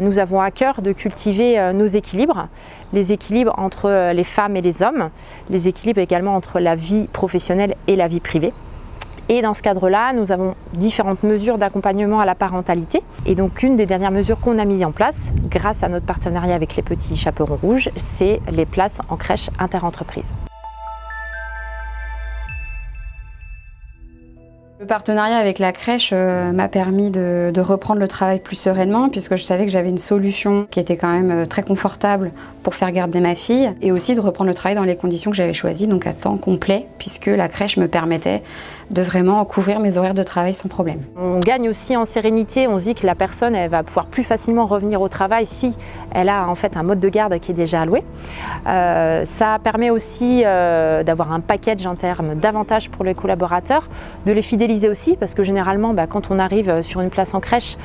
Nous avons à cœur de cultiver nos équilibres, les équilibres entre les femmes et les hommes, les équilibres également entre la vie professionnelle et la vie privée. Et dans ce cadre-là, nous avons différentes mesures d'accompagnement à la parentalité. Et donc une des dernières mesures qu'on a mises en place, grâce à notre partenariat avec les Petits Chaperons Rouges, c'est les places en crèche interentreprises. Le partenariat avec la crèche m'a permis de reprendre le travail plus sereinement, puisque je savais que j'avais une solution qui était quand même très confortable pour faire garder ma fille, et aussi de reprendre le travail dans les conditions que j'avais choisies, donc à temps complet, puisque la crèche me permettait de vraiment couvrir mes horaires de travail sans problème. On gagne aussi en sérénité, on se dit que la personne elle va pouvoir plus facilement revenir au travail si elle a en fait un mode de garde qui est déjà alloué. Ça permet aussi d'avoir un package en termes d'avantages pour les collaborateurs, de les fidéliser aussi, parce que généralement quand on arrive sur une place en crèche,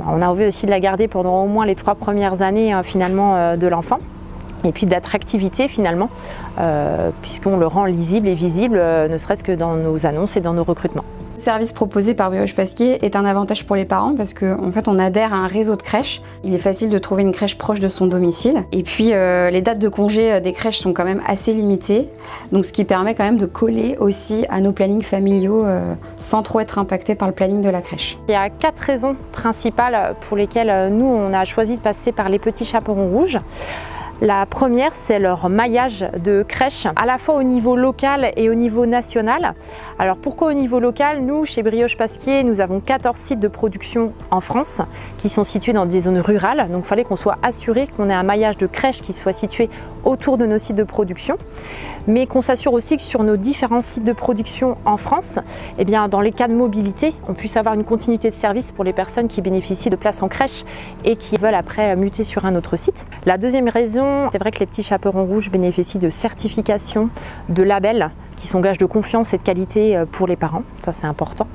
on a envie aussi de la garder pendant au moins les 3 premières années finalement de l'enfant. Et puis d'attractivité finalement, puisqu'on le rend lisible et visible, ne serait-ce que dans nos annonces et dans nos recrutements. Le service proposé par Brioche Pasquier est un avantage pour les parents parce qu'en fait on adhère à un réseau de crèches. Il est facile de trouver une crèche proche de son domicile. Et puis les dates de congé des crèches sont quand même assez limitées, donc ce qui permet quand même de coller aussi à nos plannings familiaux sans trop être impacté par le planning de la crèche. Il y a 4 raisons principales pour lesquelles nous on a choisi de passer par les Petits Chaperons Rouges. La première, c'est leur maillage de crèches, à la fois au niveau local et au niveau national. Alors pourquoi au niveau local? Nous, chez Brioche Pasquier, nous avons 14 sites de production en France qui sont situés dans des zones rurales. Donc il fallait qu'on soit assuré qu'on ait un maillage de crèches qui soit situé autour de nos sites de production. Mais qu'on s'assure aussi que sur nos différents sites de production en France, eh bien, dans les cas de mobilité, on puisse avoir une continuité de service pour les personnes qui bénéficient de places en crèche et qui veulent après muter sur un autre site. La deuxième raison, c'est vrai que les Petits Chaperons Rouges bénéficient de certifications, de labels qui sont gages de confiance et de qualité pour les parents, ça c'est important.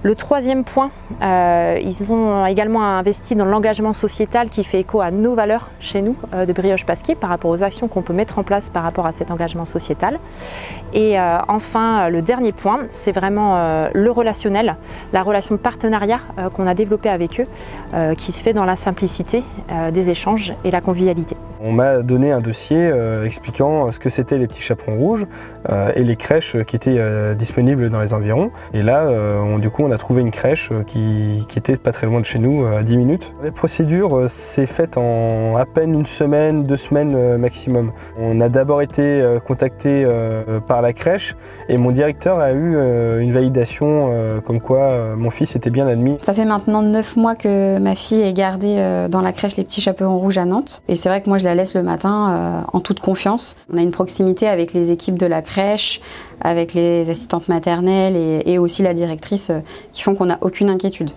Le troisième point, ils ont également investi dans l'engagement sociétal qui fait écho à nos valeurs chez nous de Brioche Pasquier par rapport aux actions qu'on peut mettre en place par rapport à cet engagement sociétal. Et enfin, le dernier point, c'est vraiment le relationnel, la relation de partenariat qu'on a développée avec eux, qui se fait dans la simplicité des échanges et la convivialité. On m'a donné un dossier expliquant ce que c'était les Petits Chaperons Rouges et les crèches qui étaient disponibles dans les environs. Et là, du coup, on a trouvé une crèche qui était pas très loin de chez nous, à 10 minutes. La procédure s'est faite en à peine 1 semaine, 2 semaines maximum. On a d'abord été contacté par la crèche et mon directeur a eu une validation comme quoi mon fils était bien admis. Ça fait maintenant 9 mois que ma fille est gardée dans la crèche Les Petits Chaperons Rouges à Nantes. Et c'est vrai que moi je la laisse le matin en toute confiance. On a une proximité avec les équipes de la crèche, avec les assistantes maternelles et aussi la directrice qui font qu'on n'a aucune inquiétude.